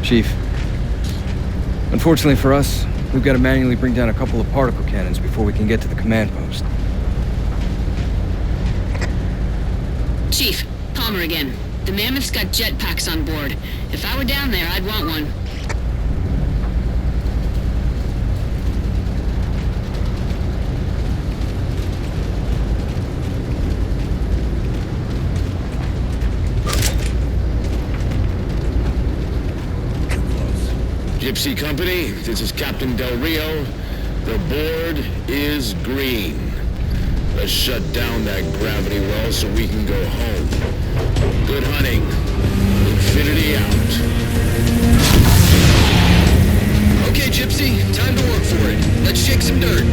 Chief. Unfortunately for us, we've got to manually bring down a couple of particle cannons before we can get to the command post. Chief, Palmer again. The Mammoth's got jetpacks on board. If I were down there, I'd want one. Gypsy Company, this is Captain Del Rio. The board is green. Let's shut down that gravity well so we can go home. Good hunting. Infinity out. Okay, Gypsy, time to work for it. Let's shake some dirt.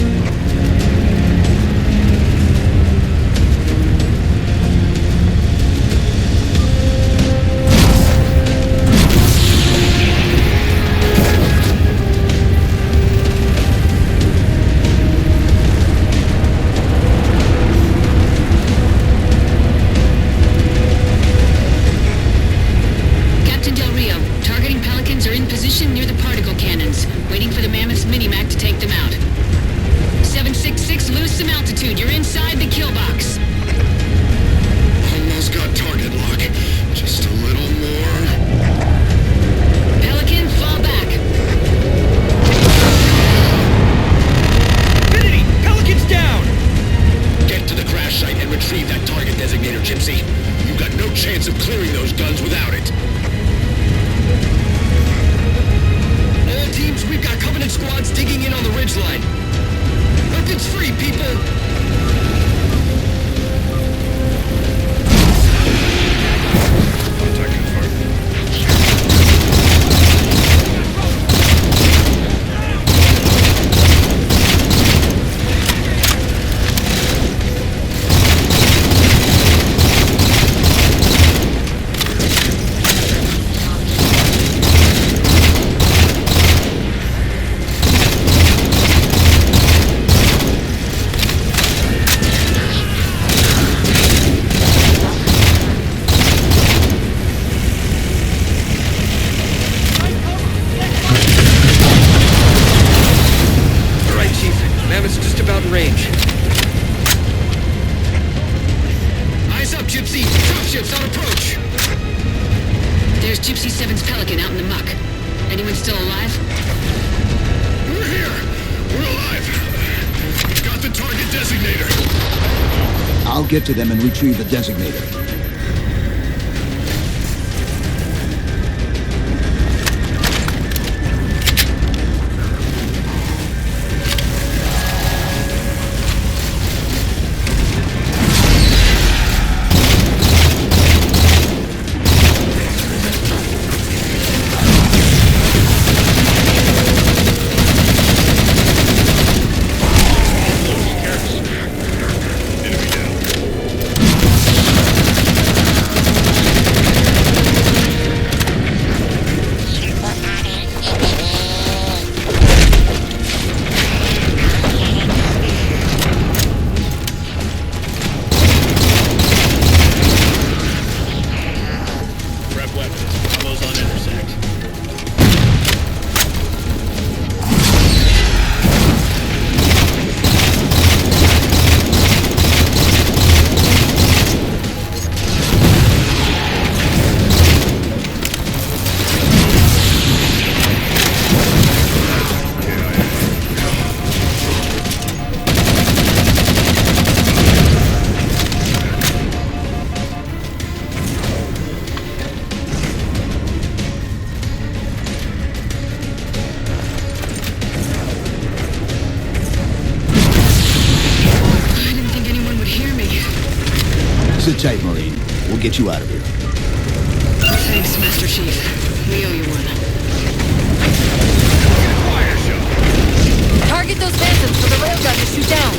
Near the particle cannons, waiting for the Mammoth's mini-mac to take them out. 766, lose some altitude. You're inside the kill box. Almost got target lock. Just a little more. Pelican, fall back. Infinity! Pelican's down! Get to the crash site and retrieve that target designator, Gypsy. You've got no chance of clearing those guns without it. Teams, we've got Covenant squads digging in on the ridgeline. Weapons free, people! Range. Eyes up, Gypsy! Dropships on approach! There's Gypsy 7's Pelican out in the muck. Anyone still alive? We're here! We're alive! Got the target designator! I'll get to them and retrieve the designator. Sit tight, Marine. We'll get you out of here. Thanks, Master Chief. We owe you one. Target those phantoms for the railgun to shoot down.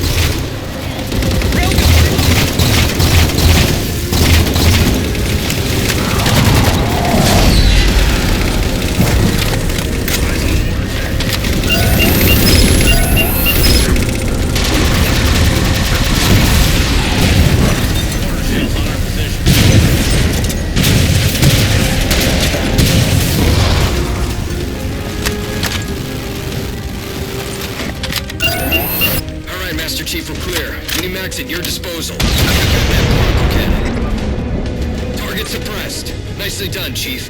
Minimax at your disposal. That cannon. Target suppressed. Nicely done, Chief.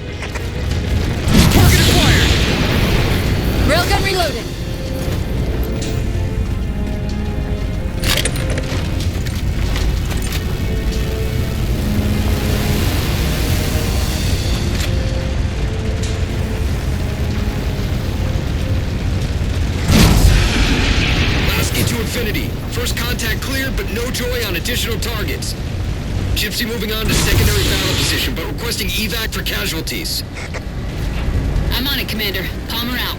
Target acquired! Railgun reloaded. Infinity. First contact cleared, but no joy on additional targets. Gypsy moving on to secondary battle position, but requesting evac for casualties. I'm on it, Commander. Palmer out.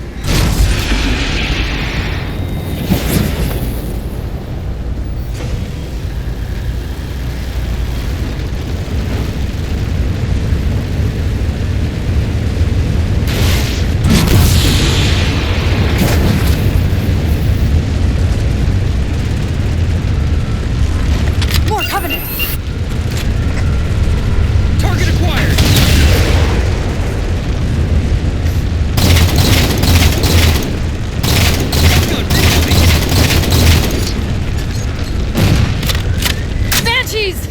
Target acquired! Banshees!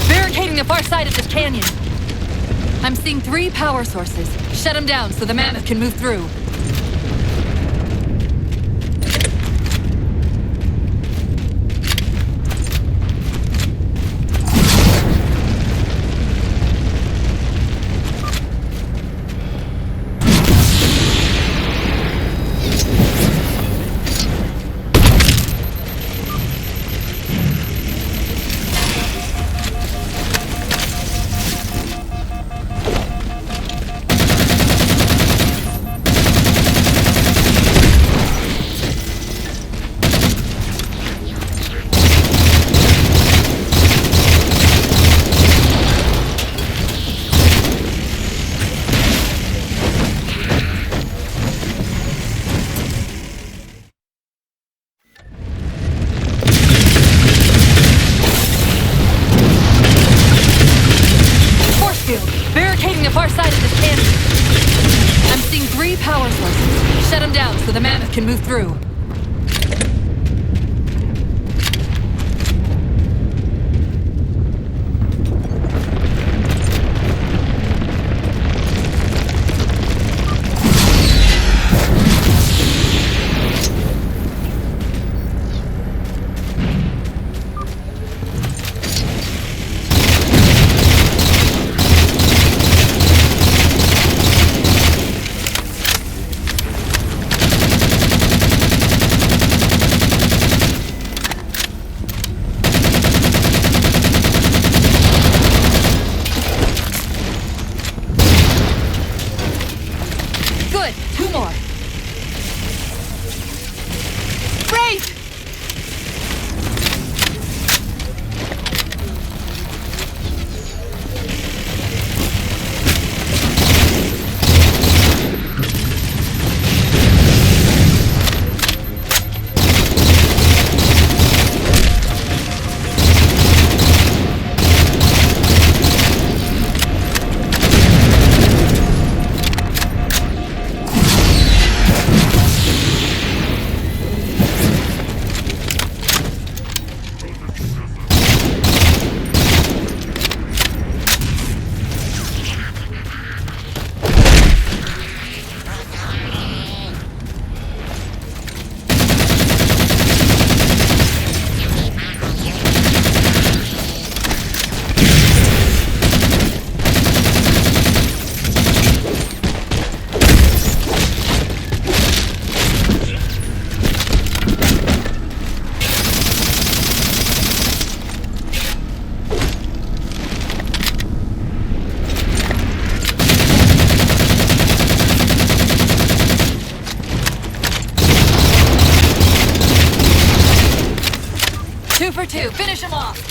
Barricading the far side of this canyon. I'm seeing 3 power sources. Shut them down so the mammoth can move through. Barricading the far side of this canyon. I'm seeing 3 power sources. Shut them down so the mammoth can move through. 2 for 2. Finish him off.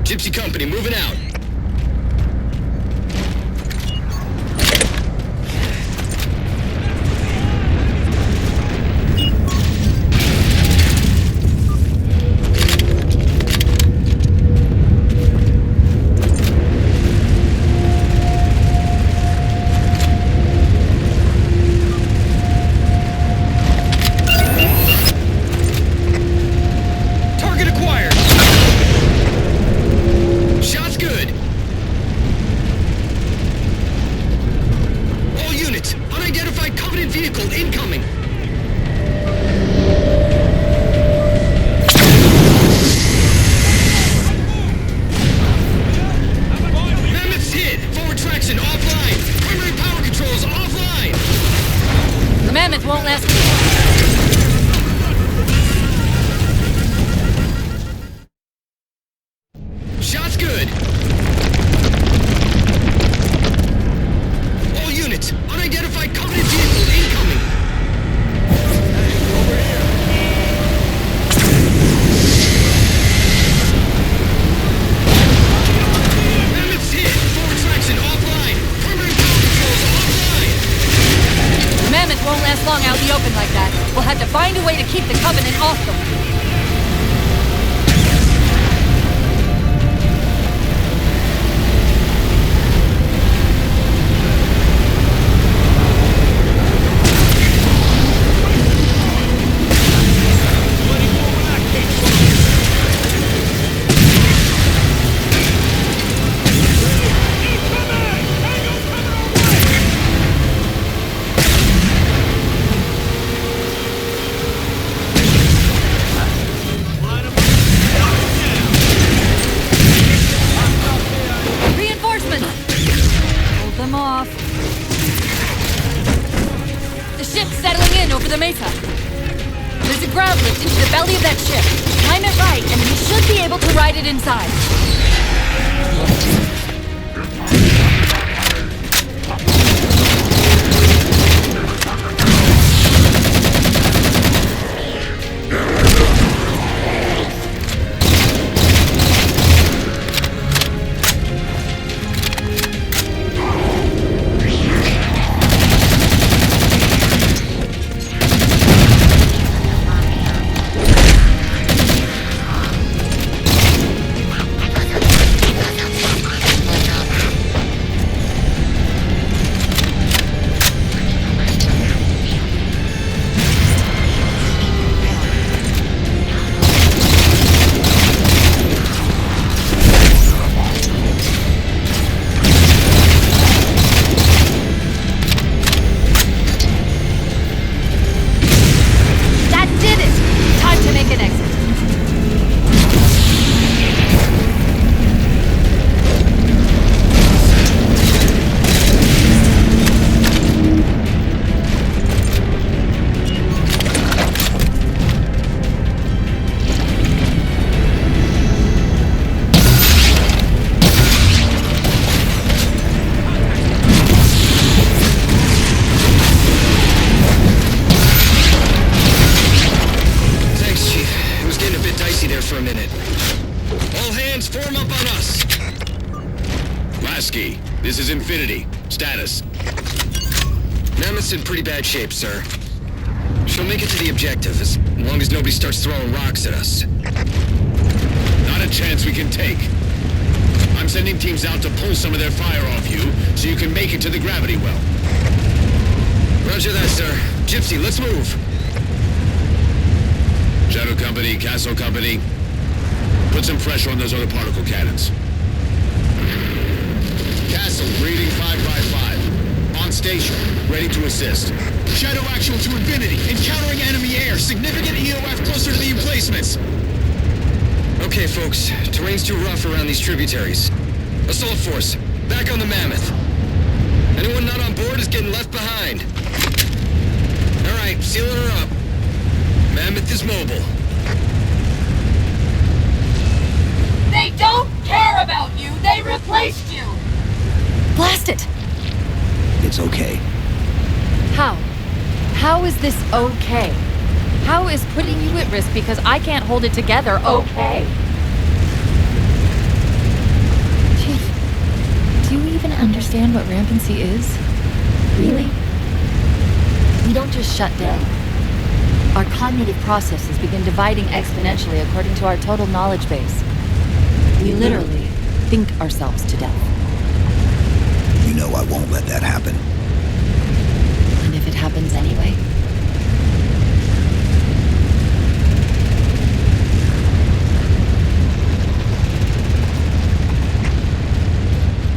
Gypsy Company, moving out. Target acquired. Shots good. All units, unidentified Covenant vehicle incoming. Mammoth's hit. Forward traction offline. Primary power controls offline. The Mammoth won't last. Shots good. All units, unidentified Covenant vehicle incoming. Mammoth's hit. Forward traction offline. Primary power controls offline. The Mammoth won't last long out in the open like that. We'll have to find a way to keep the Covenant off them. Reinforcements! Hold them off. The ship's settling in over the mesa. There's a ground lift into the belly of that ship. Time it right, and we should be able to ride it inside. Infinity. Status. Mammoth's in pretty bad shape, sir. She'll make it to the objective as long as nobody starts throwing rocks at us. Not a chance we can take. I'm sending teams out to pull some of their fire off you so you can make it to the gravity well. Roger that, sir. Gypsy, let's move. Shadow Company, Castle Company, put some pressure on those other particle cannons. Castle, reading 555. On station, ready to assist. Shadow actual to Infinity. Encountering enemy air. Significant EOF closer to the emplacements. Okay, folks. Terrain's too rough around these tributaries. Assault force, back on the Mammoth. Anyone not on board is getting left behind. All right, sealing her up. Mammoth is mobile. They don't care about you! They replaced you! Blast it! It's okay. How? How is this okay? How is putting you at risk because I can't hold it together okay? Chief, do you even understand what rampancy is? Really? We don't just shut down. Our cognitive processes begin dividing exponentially according to our total knowledge base. We literally think ourselves to death. You know I won't let that happen. And if it happens anyway?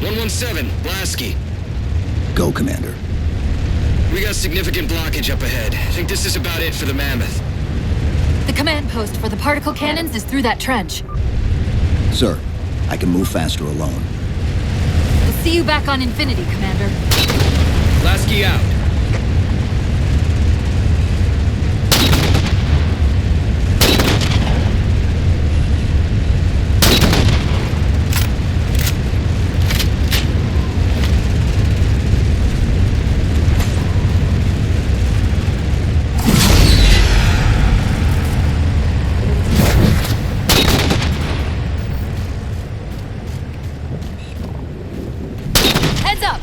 117, Lasky. Go, Commander. We got significant blockage up ahead. I think this is about it for the Mammoth. The command post for the particle cannons is through that trench. Sir, I can move faster alone. We'll see you back on Infinity, Commander. Lasky out. Heads up!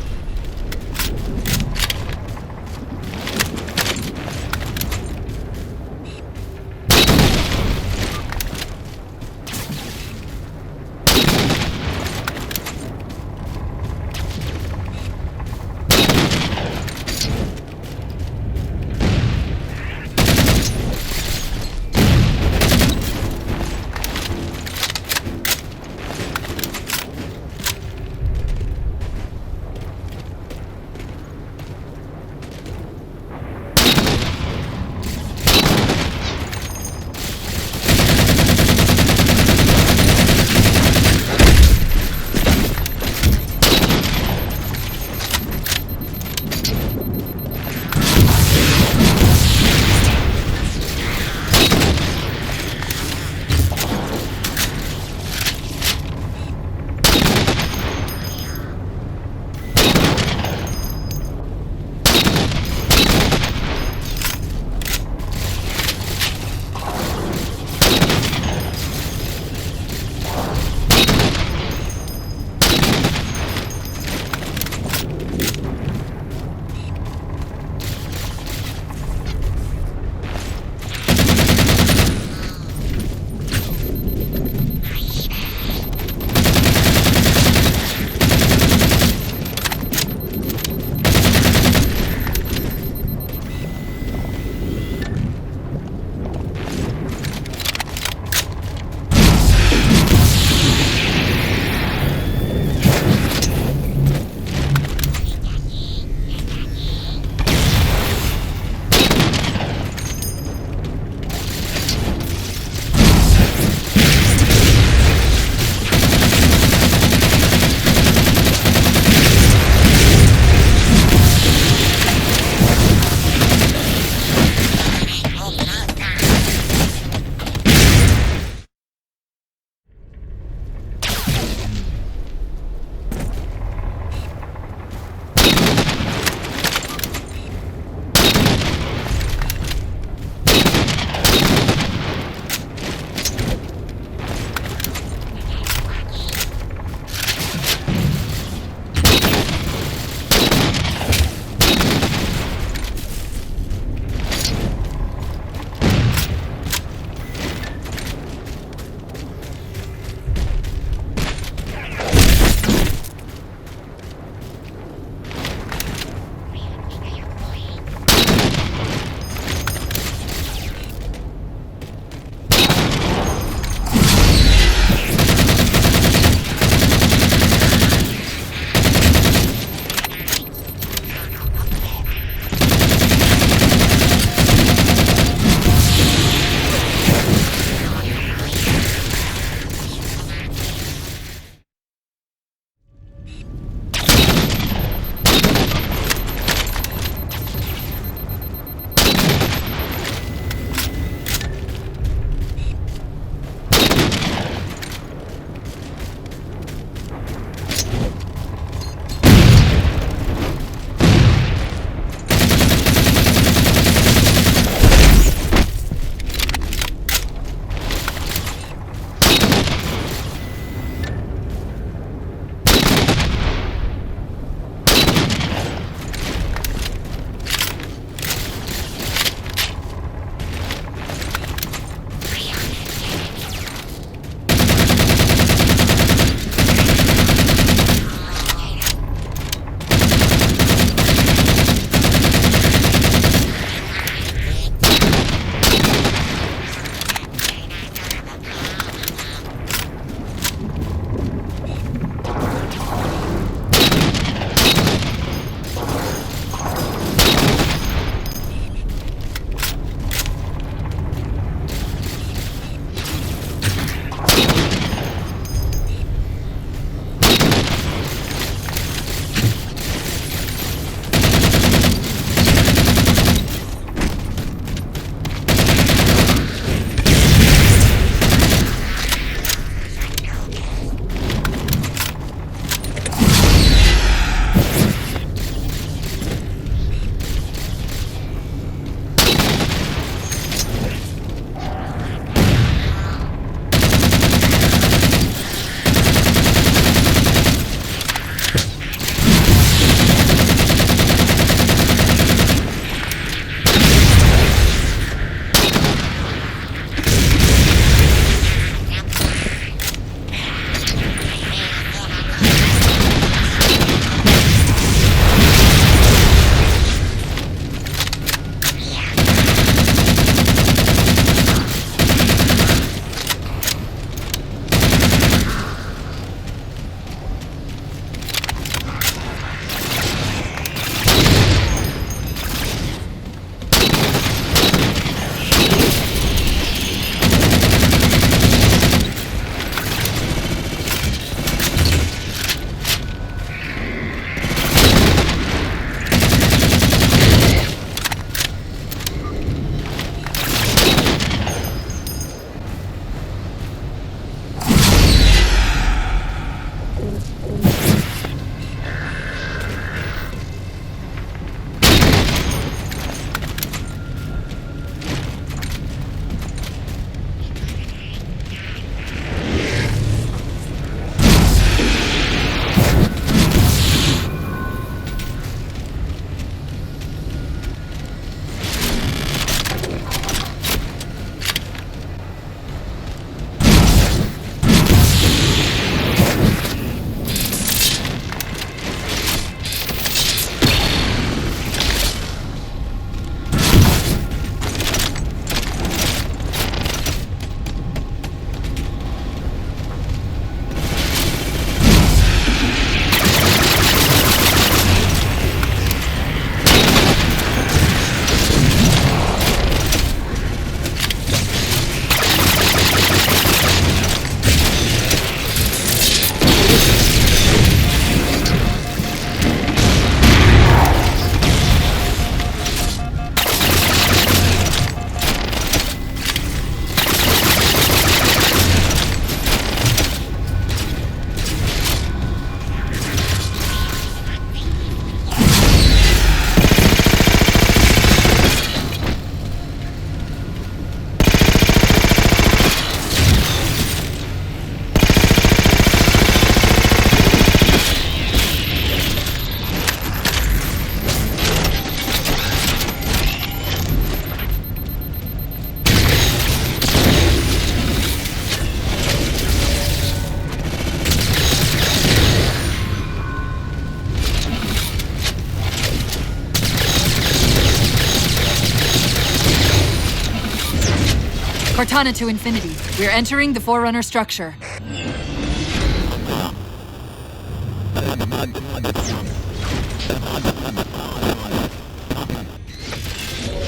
Cortana to Infinity. We're entering the Forerunner structure.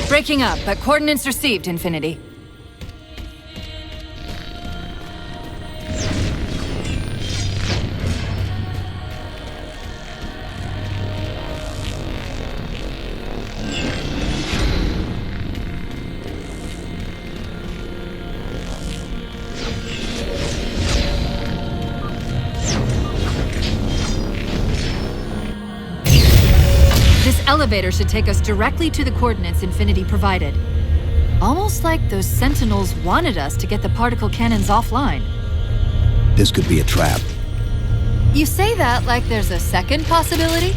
Breaking up, but coordinates received, Infinity. Elevator should take us directly to the coordinates Infinity provided. Almost like those Sentinels wanted us to get the particle cannons offline. This could be a trap. You say that like there's a second possibility?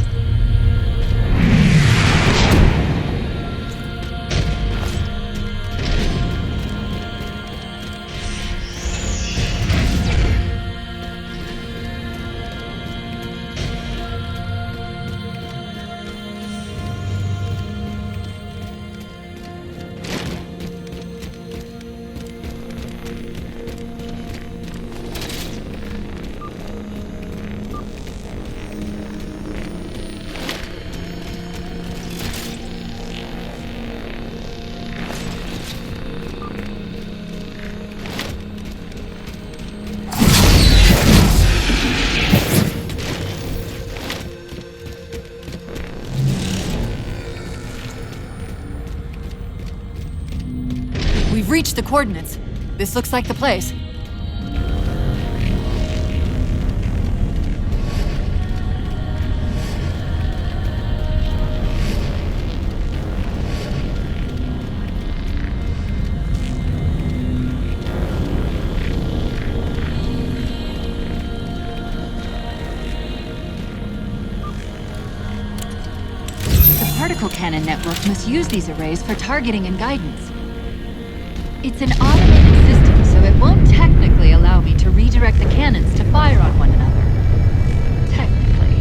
We've reached the coordinates. This looks like the place. The particle cannon network must use these arrays for targeting and guidance. It's an automated system, so it won't technically allow me to redirect the cannons to fire on one another. Technically.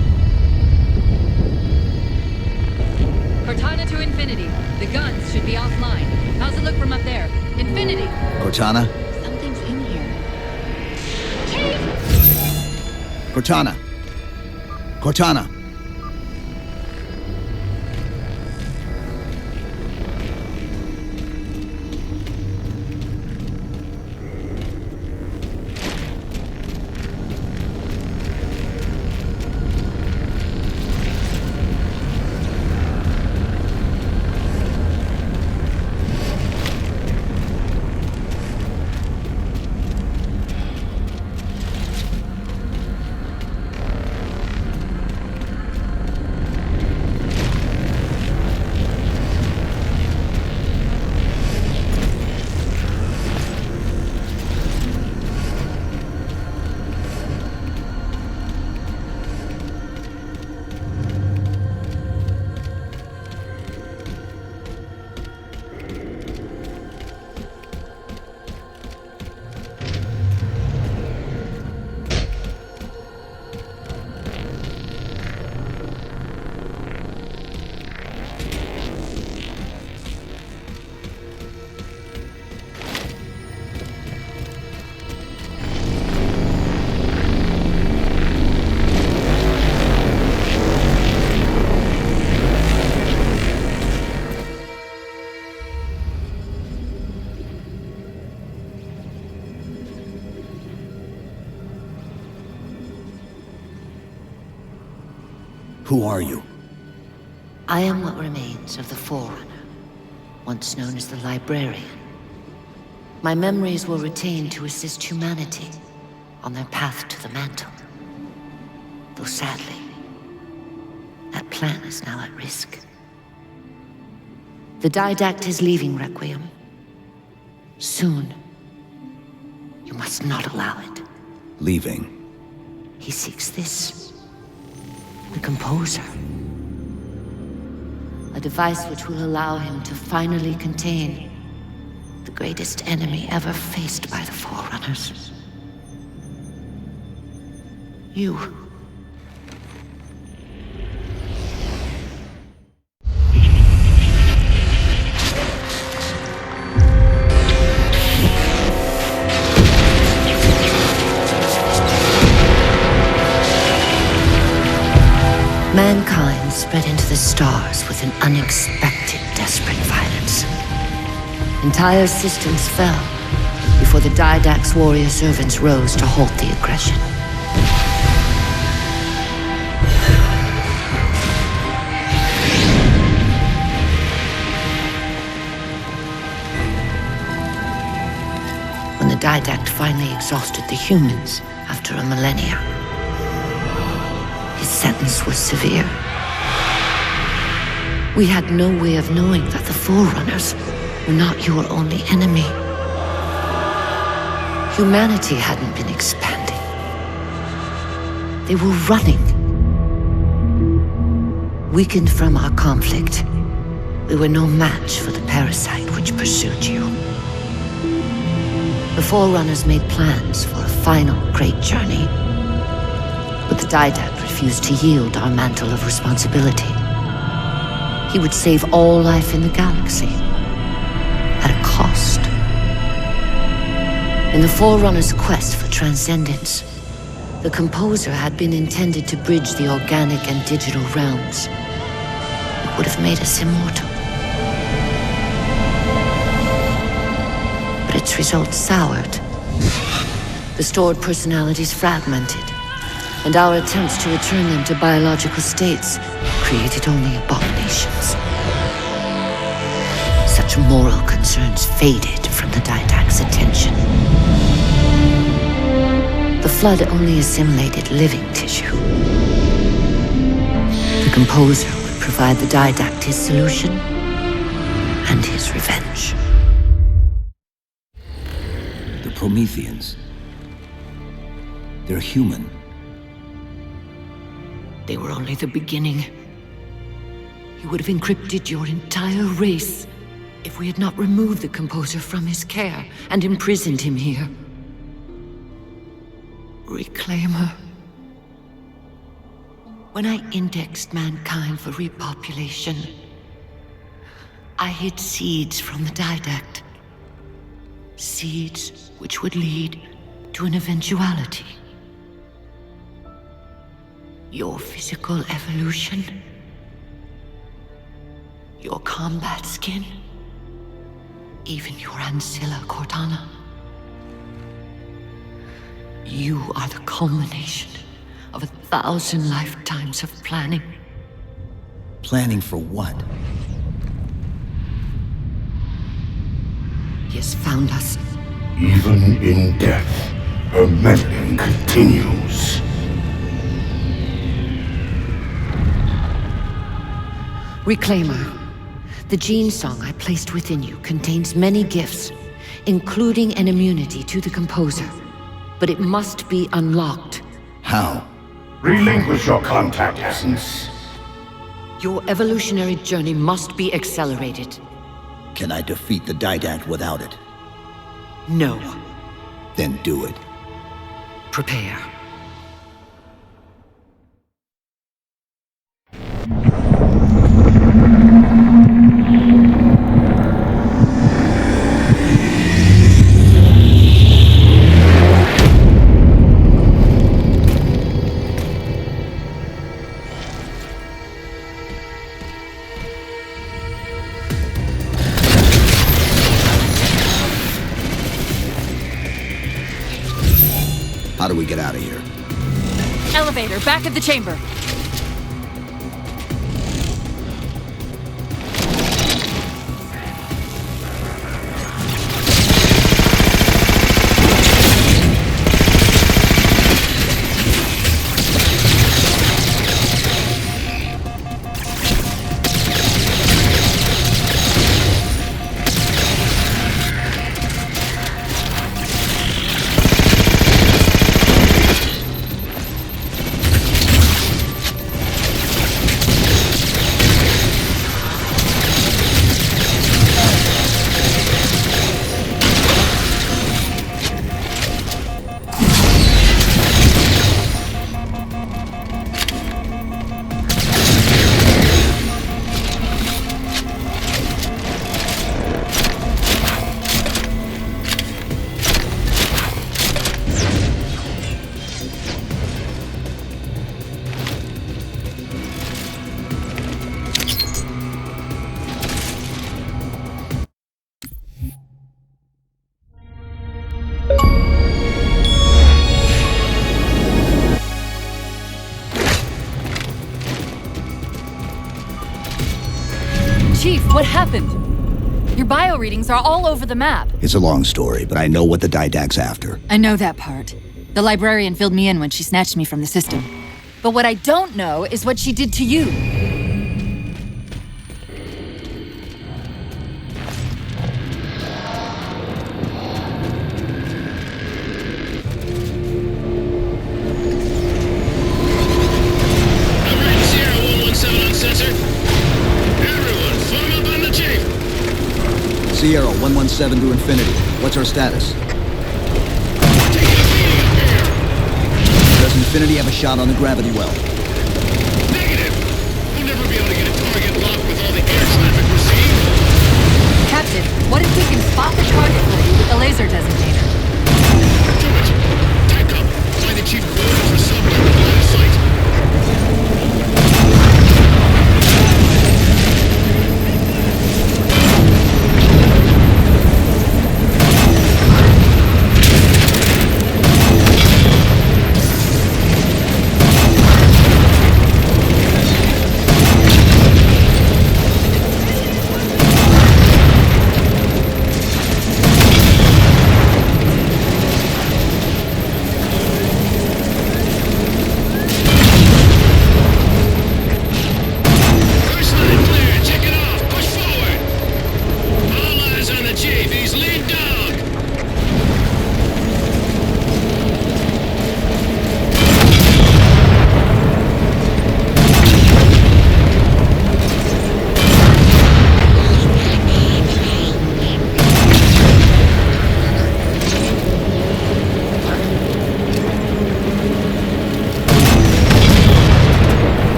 Cortana to Infinity. The guns should be offline. How's it look from up there? Infinity! Cortana? Something's in here. Cortana! Cortana! Who are you? I am what remains of the Forerunner, once known as the Librarian. My memories were retained to assist humanity on their path to the mantle. Though sadly, that plan is now at risk. The Didact is leaving Requiem. Soon. You must not allow it. Leaving. He seeks this. The Composer. A device which will allow him to finally contain the greatest enemy ever faced by the Forerunners. You. stars with an unexpected, desperate violence. Entire systems fell before the Didact's warrior servants rose to halt the aggression. When the Didact finally exhausted the humans after a millennia, his sentence was severe. We had no way of knowing that the Forerunners were not your only enemy. Humanity hadn't been expanding. They were running. Weakened from our conflict, we were no match for the parasite which pursued you. The Forerunners made plans for a final great journey, but the Didact refused to yield our mantle of responsibility. He would save all life in the galaxy, at a cost. In the Forerunner's quest for transcendence, the Composer had been intended to bridge the organic and digital realms. It would have made us immortal. But its results soured. The stored personalities fragmented, and our attempts to return them to biological states created only abominations. Such moral concerns faded from the Didact's attention. The Flood only assimilated living tissue. The Composer would provide the Didact his solution and his revenge. The Prometheans. They're human. They were only the beginning. He would have encrypted your entire race if we had not removed the Composer from his care and imprisoned him here. Reclaimer. When I indexed mankind for repopulation, I hid seeds from the Didact. Seeds which would lead to an eventuality. Your physical evolution. Your combat skin. Even your ancilla Cortana. You are the culmination of 1,000 lifetimes of planning. Planning for what? He has found us. Even in death, her meddling continues. Reclaimer. The gene song I placed within you contains many gifts, including an immunity to the Composer. But it must be unlocked. How? Relinquish your contact essence. Your evolutionary journey must be accelerated. Can I defeat the Didact without it? No. Then do it. Prepare. How do we get out of here? Elevator, back of the chamber. Chief, what happened? Your bio readings are all over the map. It's a long story, but I know what the Didact's after. I know that part. The librarian filled me in when she snatched me from the system. But what I don't know is what she did to you. Sierra 117 to Infinity. What's our status? Does Infinity have a shot on the gravity well? Negative! We'll never be able to get a target locked with all the air traffic we're seeing. Captain, what if we can spot the target for you with the laser designator? Do it! Tack up! Find the chief coordinates for somewhere with line of sight.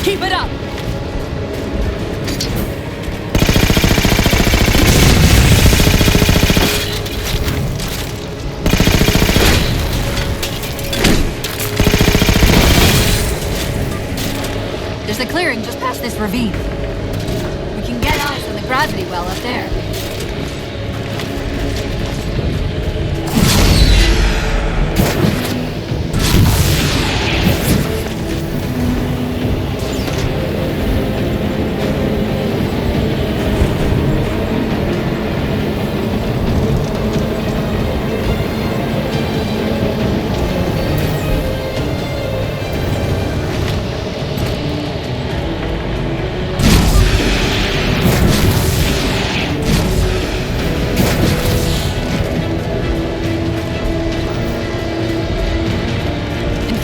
Keep it up! There's a clearing just past this ravine. We can get eyes on the gravity well up there.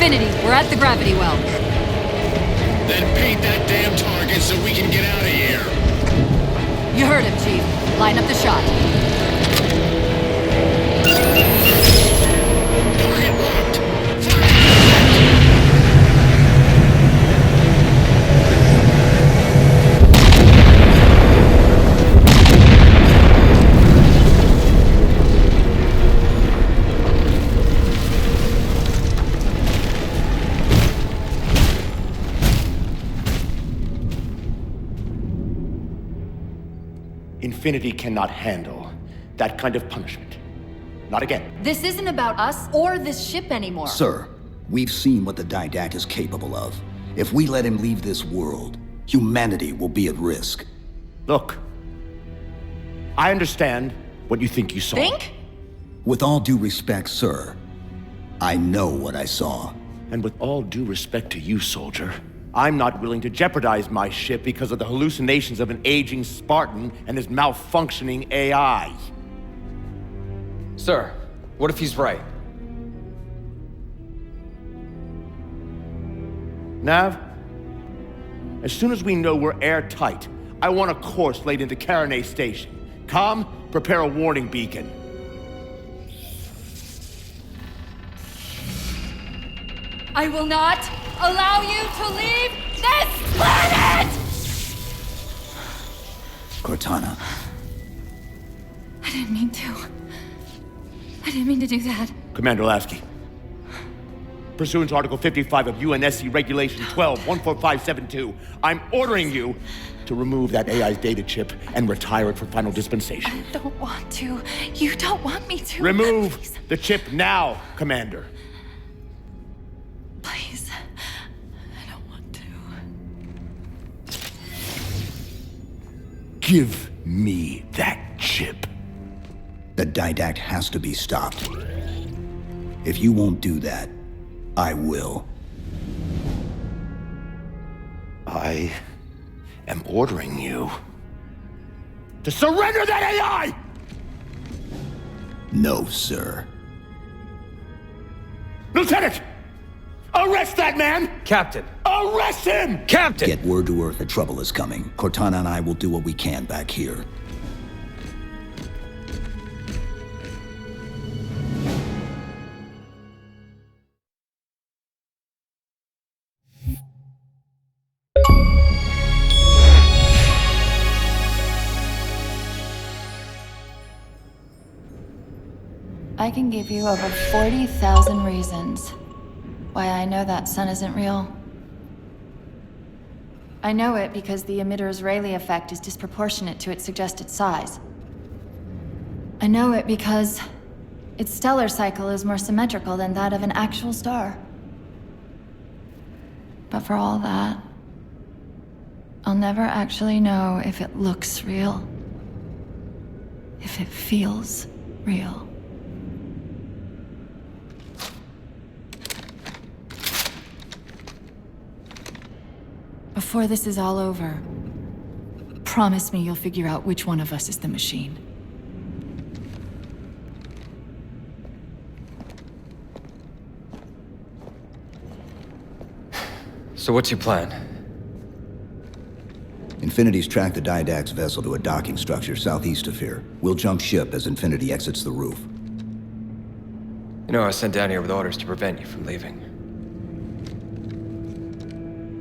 Infinity, we're at the gravity well. Then paint that damn target so we can get out of here. You heard him, Chief. Line up the shot. Target locked. Fire! Infinity cannot handle that kind of punishment. Not again. This isn't about us or this ship anymore. Sir, we've seen what the Didact is capable of. If we let him leave this world, humanity will be at risk. Look, I understand what you think you saw. Think? With all due respect, sir, I know what I saw. And with all due respect to you, soldier, I'm not willing to jeopardize my ship because of the hallucinations of an aging Spartan and his malfunctioning AI. Sir, what if he's right? Nav, as soon as we know we're airtight, I want a course laid into Caranay Station. Com, prepare a warning beacon. I will not allow you to leave this planet! Cortana, I didn't mean to. I didn't mean to do that. Commander Lasky, pursuant to Article 55 of UNSC Regulation 12-14572, I'm ordering you to remove that AI's data chip and retire it for final dispensation. I don't want to. You don't want me to. Remove Please. the chip now, Commander. Please. I don't want to. Give me that chip. the Didact has to be stopped. If you won't do that, I will. I am ordering you to surrender that AI! No, sir. Lieutenant! Arrest that man! Captain! Arrest him! Captain! Get word to Earth that trouble is coming. Cortana and I will do what we can back here. I can give you over 40,000 reasons why I know that sun isn't real. I know it because the emitter's Rayleigh effect is disproportionate to its suggested size. I know it because its stellar cycle is more symmetrical than that of an actual star. But for all that, I'll never actually know if it looks real. If it feels real. Before this is all over, promise me you'll figure out which one of us is the machine. So what's your plan? Infinity's tracked the Didact's vessel to a docking structure southeast of here. We'll jump ship as Infinity exits the roof. You know, I was sent down here with orders to prevent you from leaving.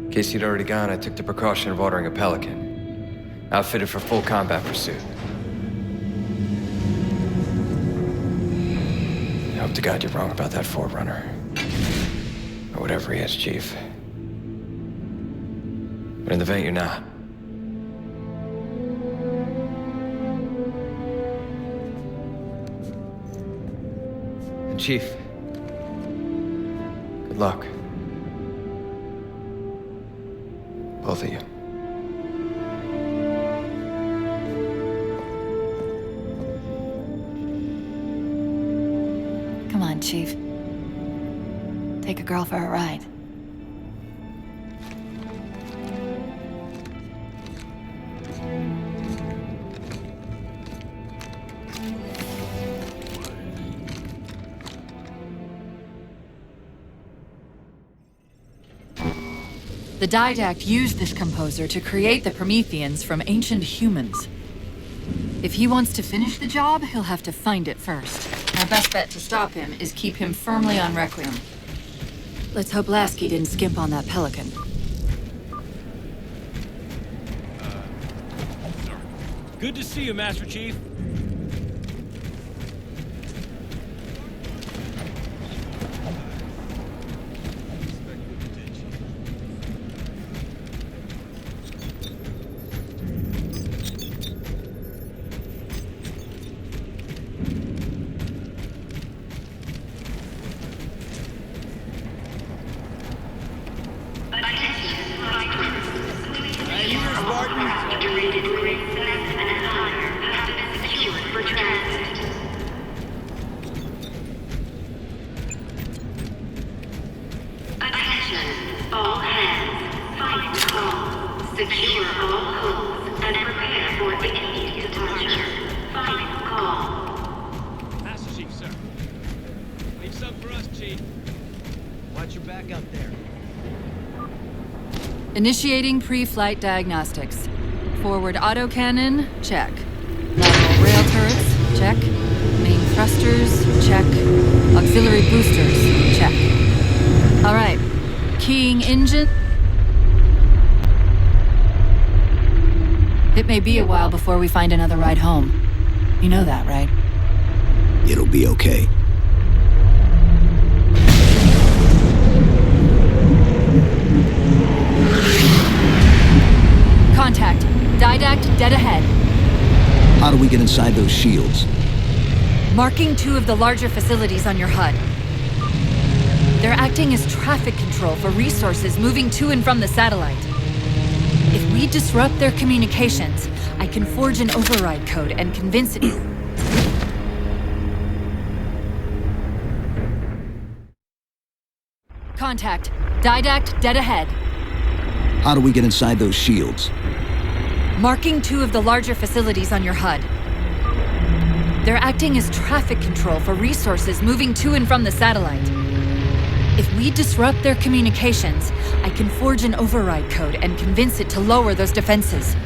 In case you'd already gone, I took the precaution of ordering a Pelican, outfitted for full combat pursuit. I hope to God you're wrong about that Forerunner. Or whatever he is, Chief. But in the event you're not. And Chief, good luck. Both of you. Come on, Chief. Take a girl for a ride. The Didact used this composer to create the Prometheans from ancient humans. If he wants to finish the job, he'll have to find it first. Our best bet to stop him is keep him firmly on Requiem. Let's hope Lasky didn't skimp on that Pelican. Good to see you, Master Chief. Initiating pre-flight diagnostics. Forward autocannon, check. Lateral rail turrets, check. Main thrusters, check. Auxiliary boosters, check. All right. Keying engine. It may be a while before we find another ride home. You know that, right? It'll be okay. Contact. Didact dead ahead. How do we get inside those shields? Marking 2 of the larger facilities on your HUD. They're acting as traffic control for resources moving to and from the satellite. If we disrupt their communications, I can forge an override code and convince it. Contact. Didact dead ahead. How do we get inside those shields? Marking 2 of the larger facilities on your HUD. They're acting as traffic control for resources moving to and from the satellite. If we disrupt their communications, I can forge an override code and convince it to lower those defenses.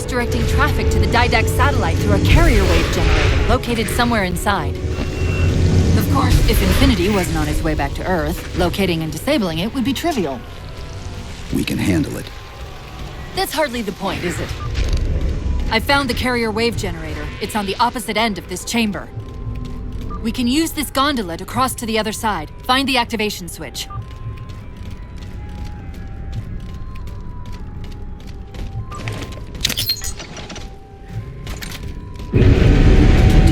Directing traffic to the Didact satellite through a carrier wave generator located somewhere inside. Of course, if Infinity wasn't on its way back to Earth, locating and disabling it would be trivial. We can handle it. That's hardly the point, is it? I found the carrier wave generator. It's on the opposite end of this chamber. We can use this gondola to cross to the other side. Find the activation switch.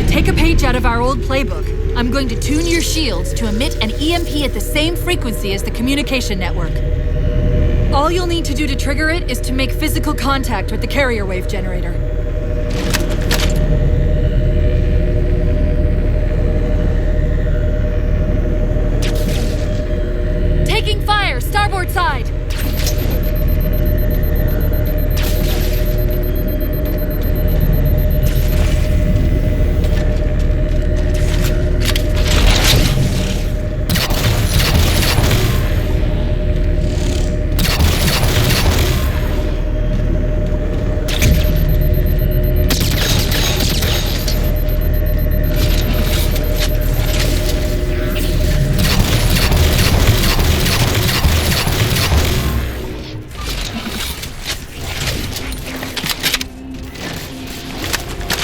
Take a page out of our old playbook. I'm going to tune your shields to emit an EMP at the same frequency as the communication network. All you'll need to do to trigger it is to make physical contact with the carrier wave generator. Taking fire! Starboard side!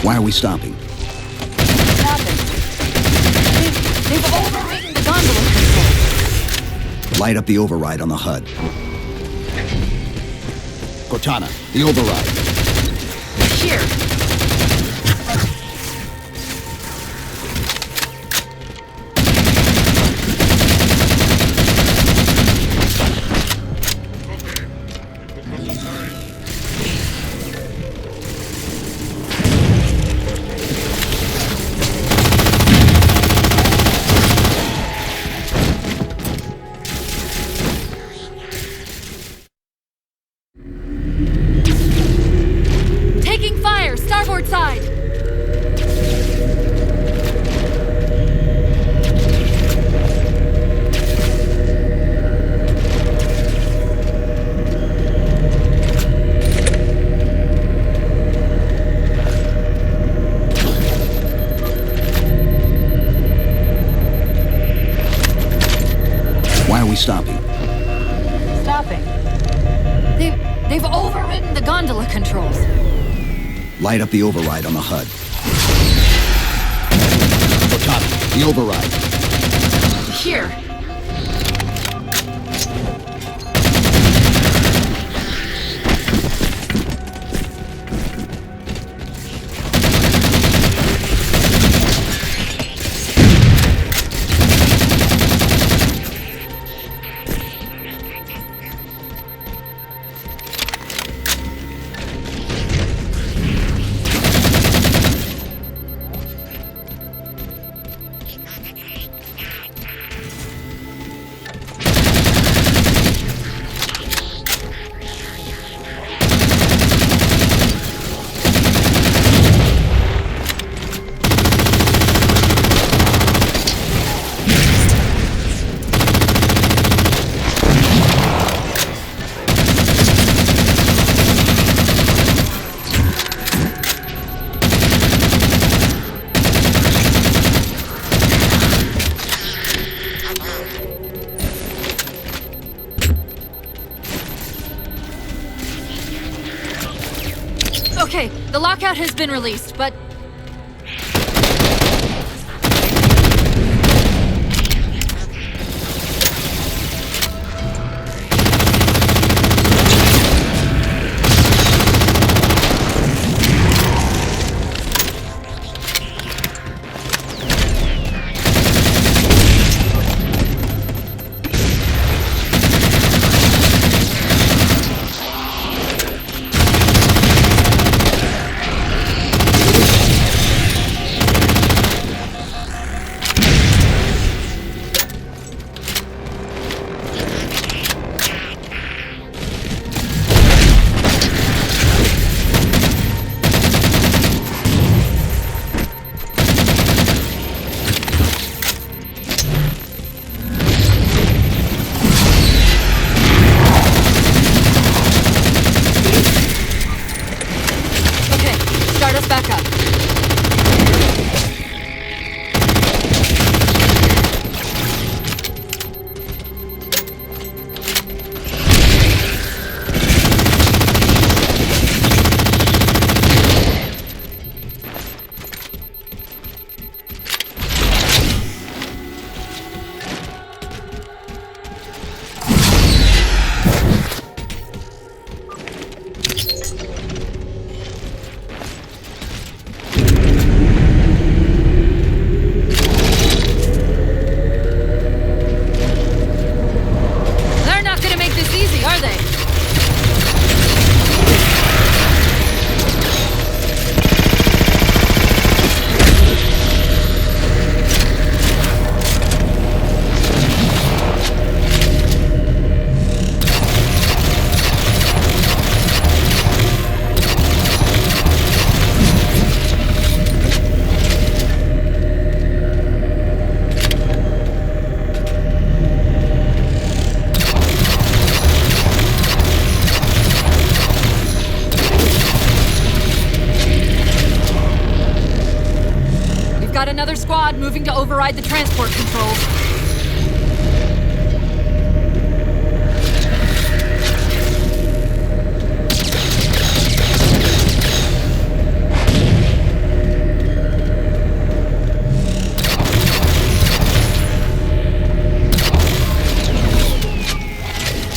Why are we stopping? What's happened? They've overridden the gondola control. Light up the override on the HUD. Cortana, the override. Here. Taking fire! Starboard side! Why are we stopping? Stopping. They've overridden the gondola controls. Light up the override on the HUD. Cortana, the override. Here. Okay, the lockout has been released, but... pod moving to override the transport controls.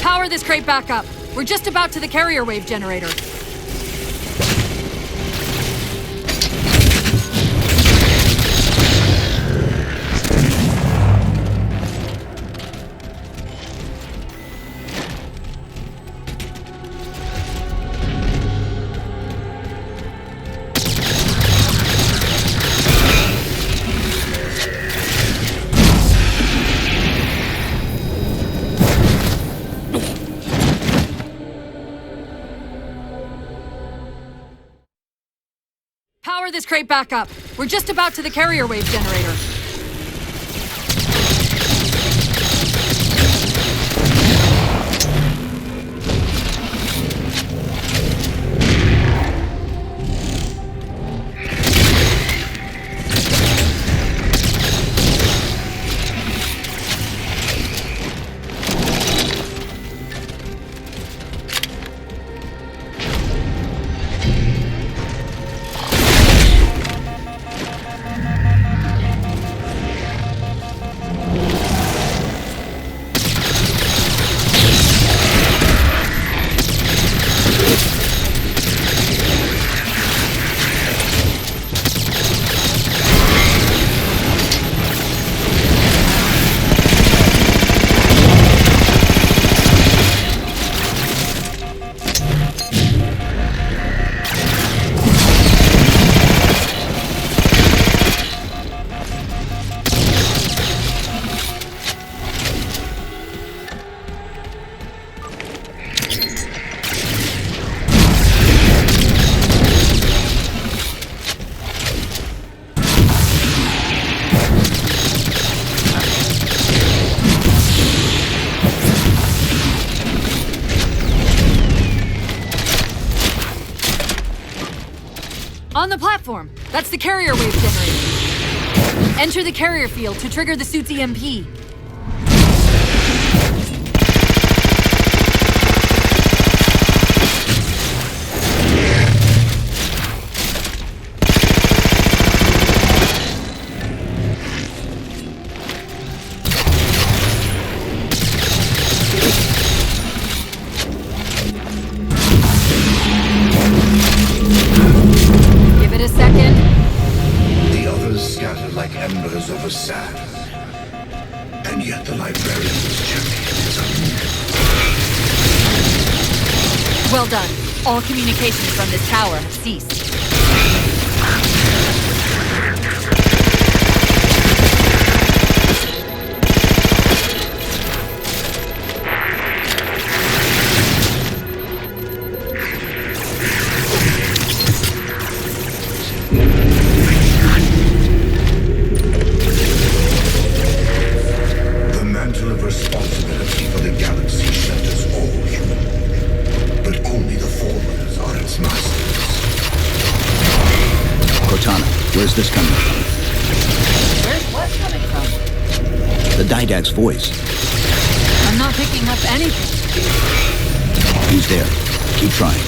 Power this crate back up. We're just about to the carrier wave generator. Power this crate back up. We're just about to the carrier wave generator. On the platform! That's the carrier wave generator. Enter the carrier field to trigger the suit's EMP. Embers over sand. And yet the librarian's champion is unmoved. Well done. All communications from this tower have ceased. Responsibility for the galaxy shelters all human, but only the Forerunners are its masters. Cortana, where's this coming from? Where's what coming from? The Didact's voice. I'm not picking up anything. He's there. Keep trying.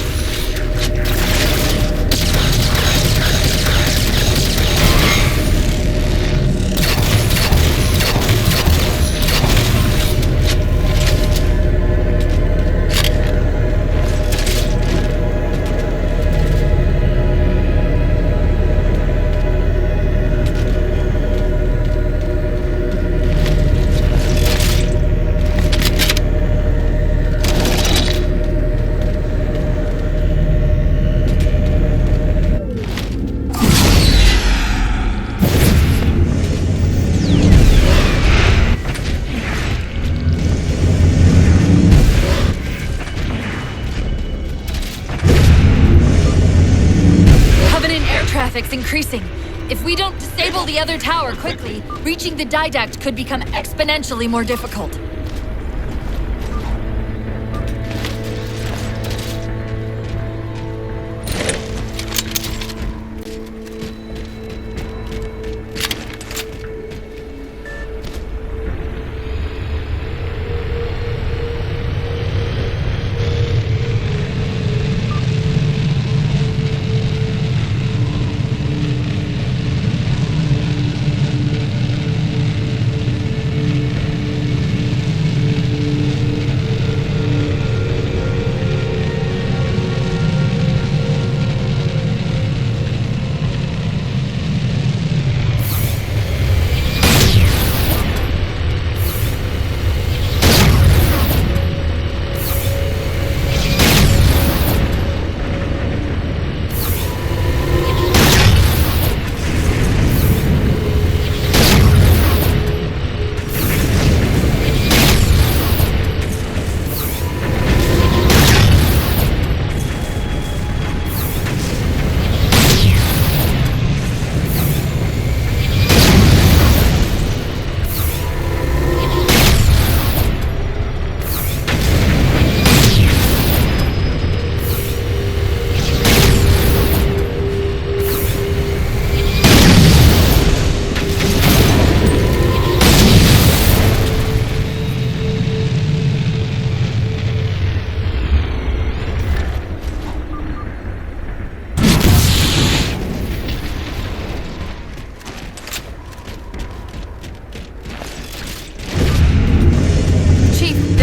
Traffic's increasing. If we don't disable the other tower quickly, reaching the Didact could become exponentially more difficult.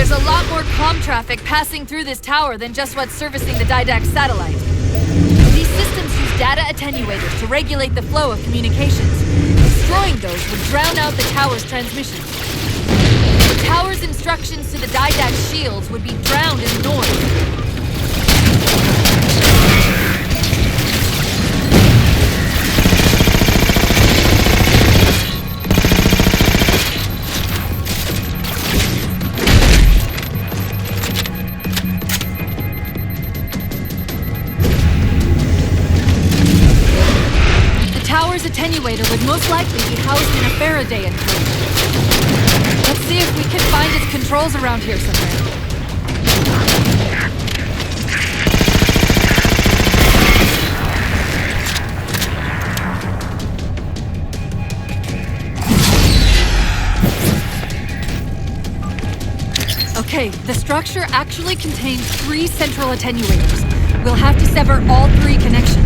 There's a lot more comm traffic passing through this tower than just what's servicing the Didact satellite. These systems use data attenuators to regulate the flow of communications. Destroying those would drown out the tower's transmissions. The tower's instructions to the Didact shields would be drowned in noise. Attenuator would most likely be housed in a Faraday enclosure. Let's see if we can find its controls around here somewhere. Okay, the structure actually contains 3 central attenuators. We'll have to sever all 3 connections.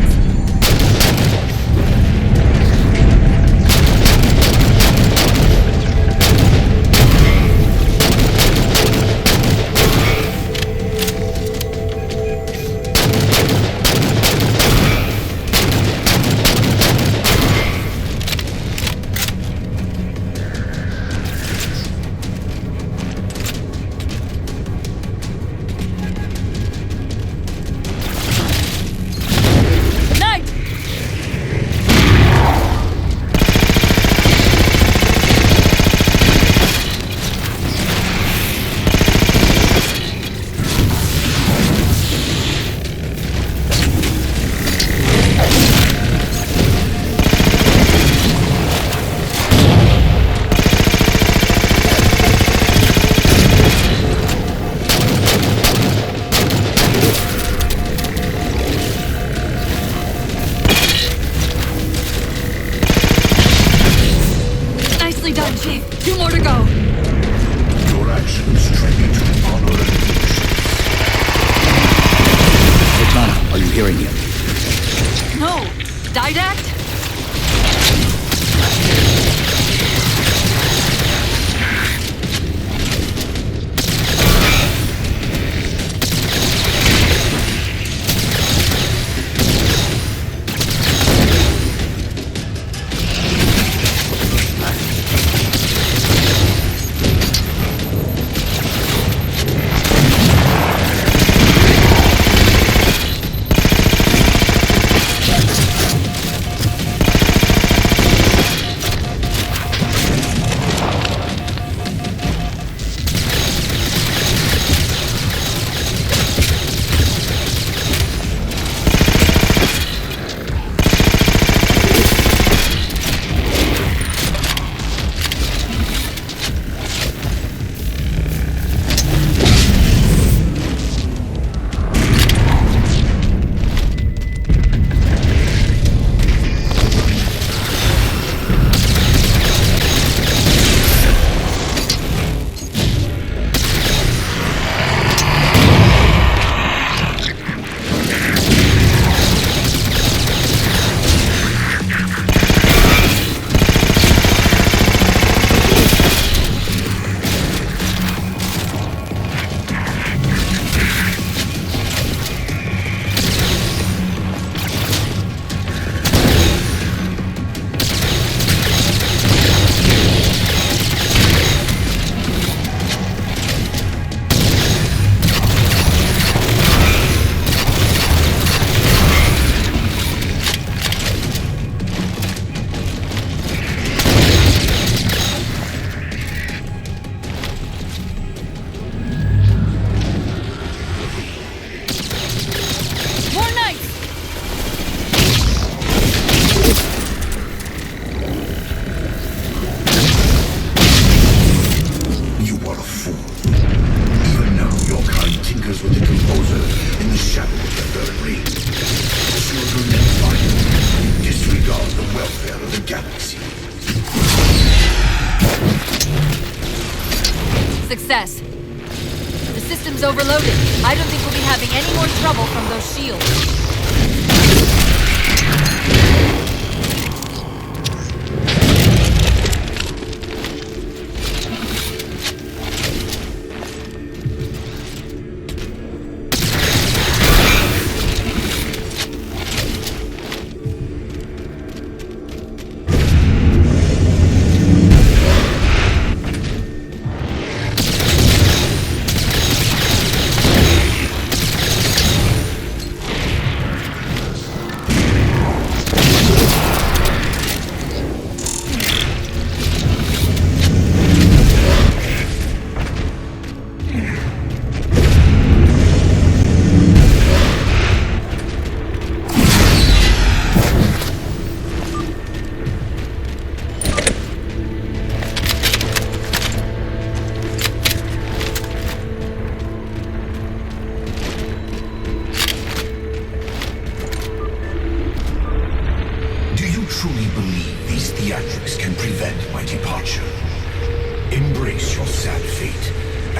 Success. The system's overloaded. I don't think we'll be having any more trouble from those shields.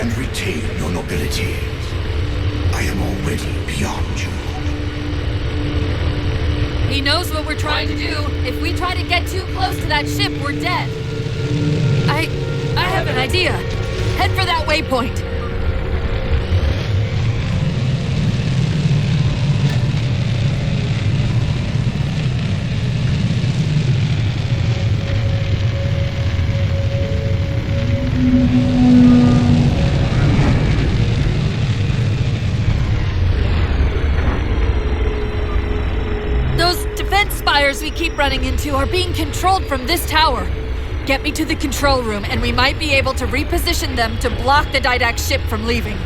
and retain your nobility. I am already beyond you. He knows what we're trying to do. If we try to get too close to that ship, we're dead. I have an idea. Head for that waypoint. We keep running into are being controlled from this tower. Get me to the control room, and we might be able to reposition them to block the Didact ship from leaving.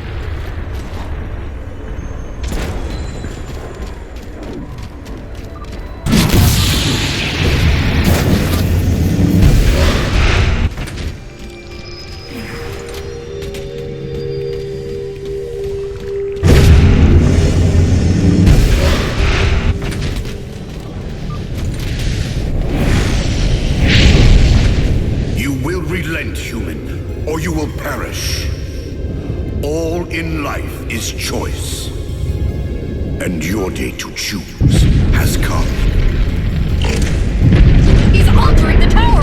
Human, or you will perish. All in life is choice. And your day to choose has come. He's altering the tower!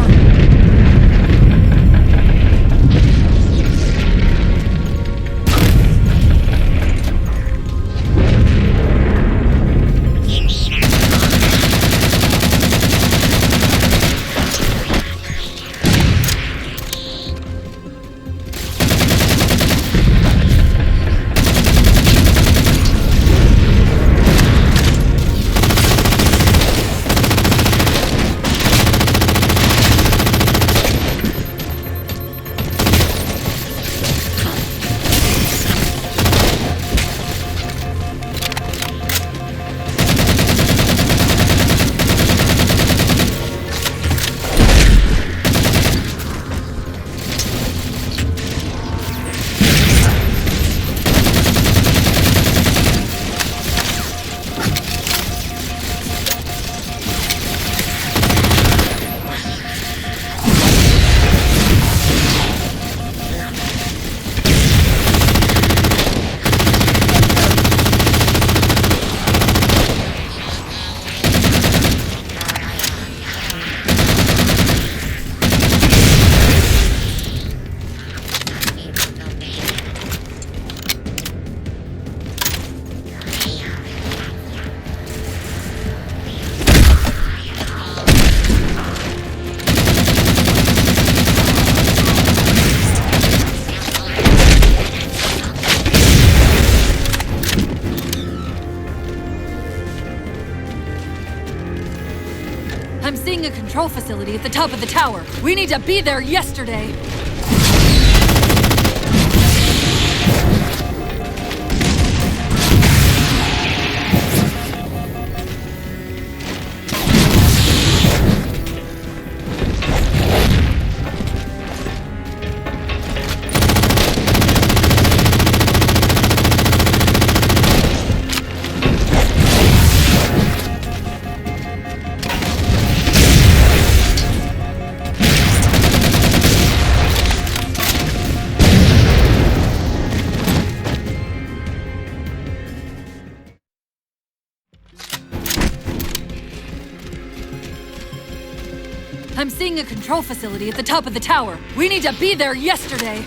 I'm seeing a control facility at the top of the tower. We need to be there yesterday. I'm seeing a control facility at the top of the tower. We need to be there yesterday.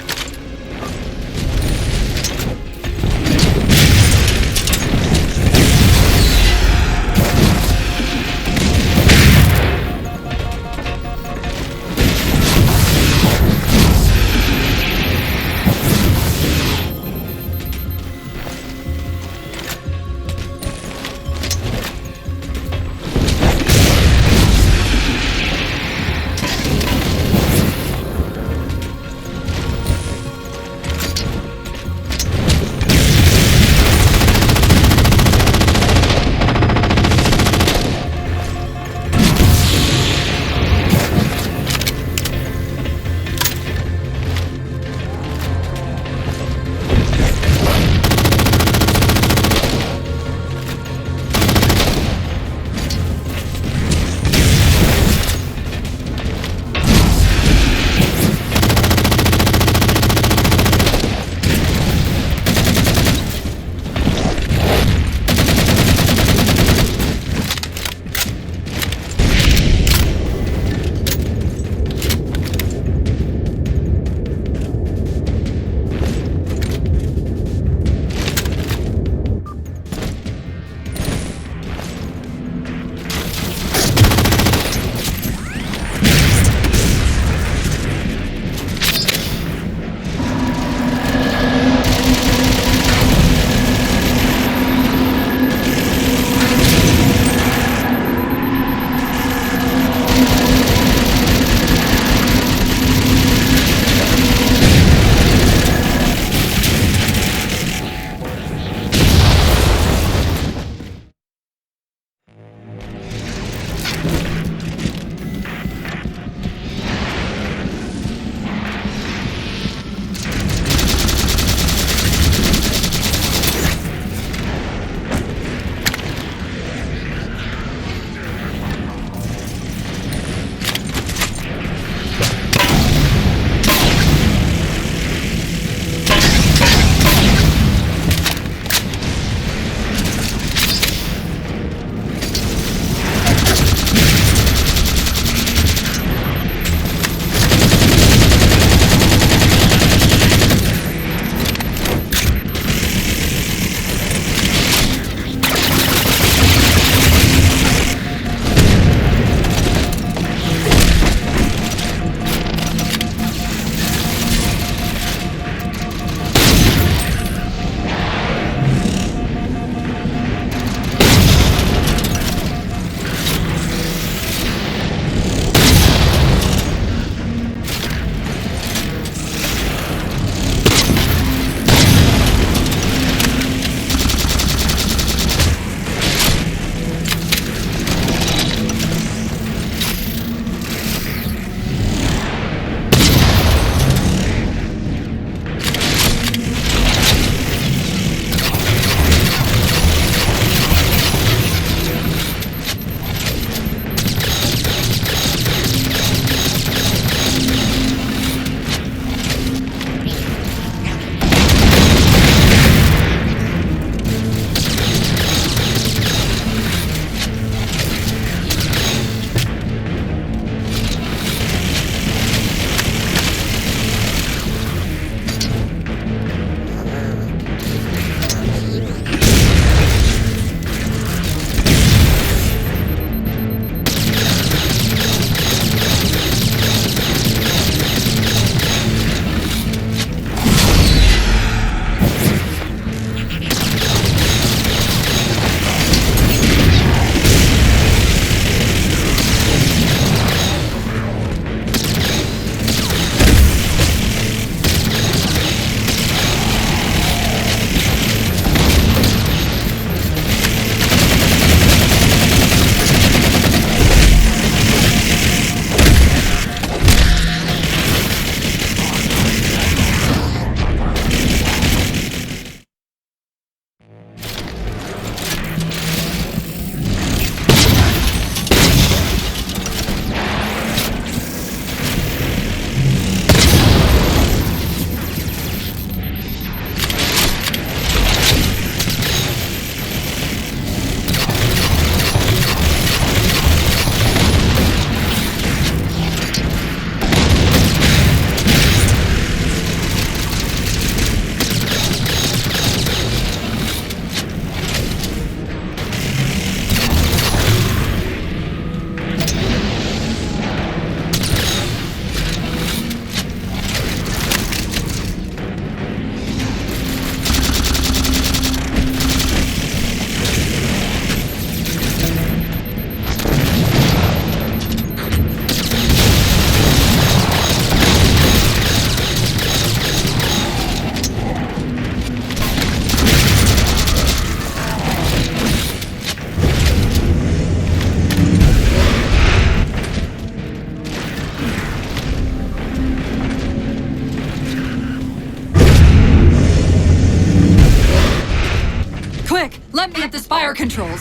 directly at the spire controls.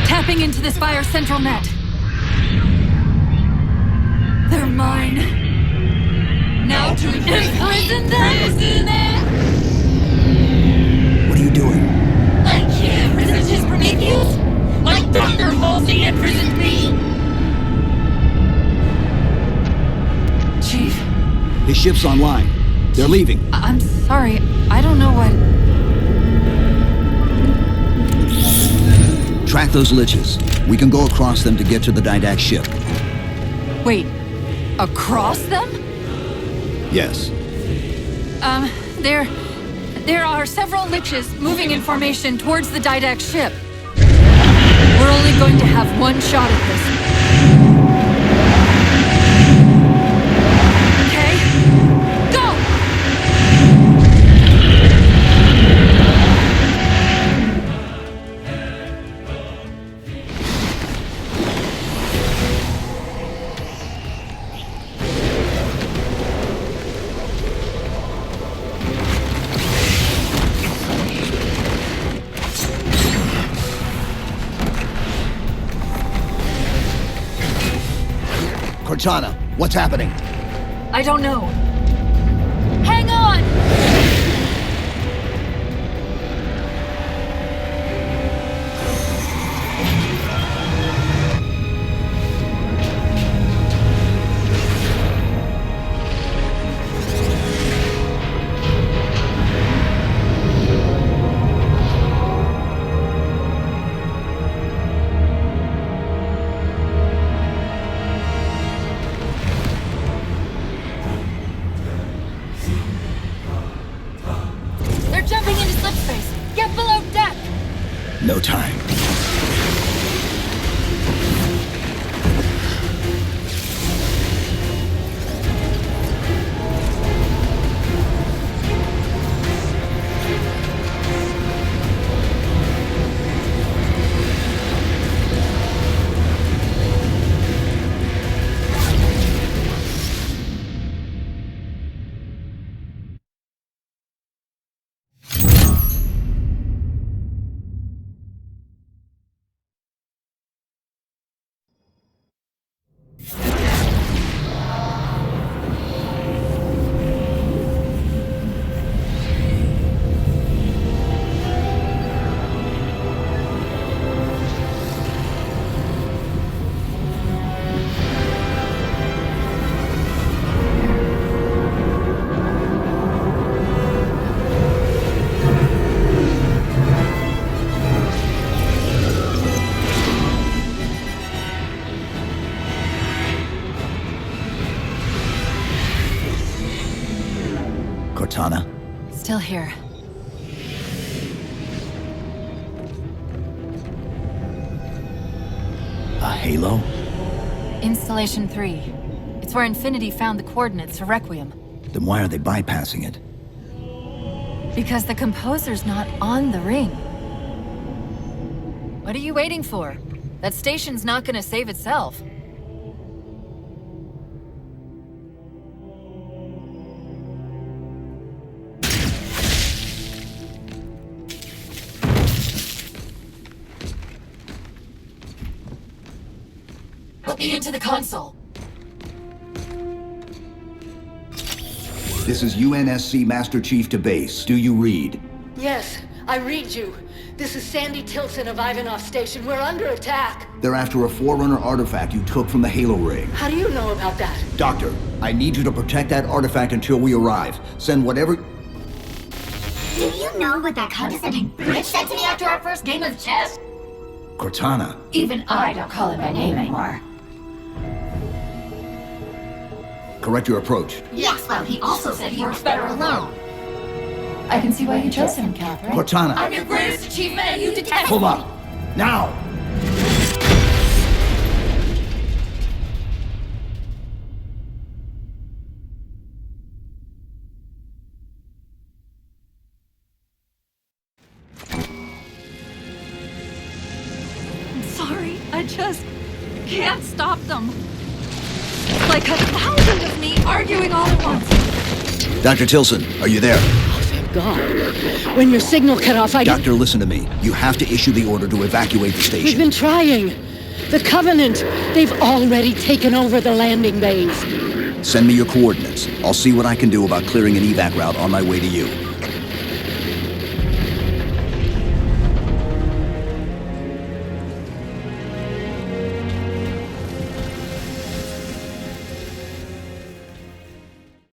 Tapping into the Spire central net. They're mine. Now to imprison them! What are you doing? I can't resist his Prometheus! Like Dr. Halsey imprisoned me! Chief, His ship's online. They're leaving. I'm sorry. I don't know what... Track those liches. We can go across them to get to the Didact ship. Wait, across them? Yes. There are several liches moving in formation towards the Didact ship. We're only going to have one shot at this. Okay? Go! Cortana, what's happening? I don't know. Hang on! No time. Cortana? Still here. A halo? Installation 3. It's where Infinity found the coordinates to Requiem. Then why are they bypassing it? Because the composer's not on the ring. What are you waiting for? That station's not gonna save itself. Put me into the console. This is UNSC Master Chief to base. Do you read? Yes, I read you. This is Sandy Tilson of Ivanov Station. We're under attack. They're after a Forerunner artifact you took from the Halo ring. How do you know about that? Doctor, I need you to protect that artifact until we arrive. Send whatever... Do you know what that condescending bitch said to me after our first game of chess? Cortana. Even I don't call him by name anymore. Correct your approach. Yes, well, he also said he works better alone. I can see why you chose him, Catherine. Cortana. I'm your greatest achievement and you detest Pull up. Now! I'm sorry. I just can't stop them. It's like 1,000 of me arguing all at once. Dr. Tilson, are you there? God. When your signal cut off, Doctor, listen to me. You have to issue the order to evacuate the station. We've been trying. The Covenant, they've already taken over the landing bays. Send me your coordinates. I'll see what I can do about clearing an evac route on my way to you.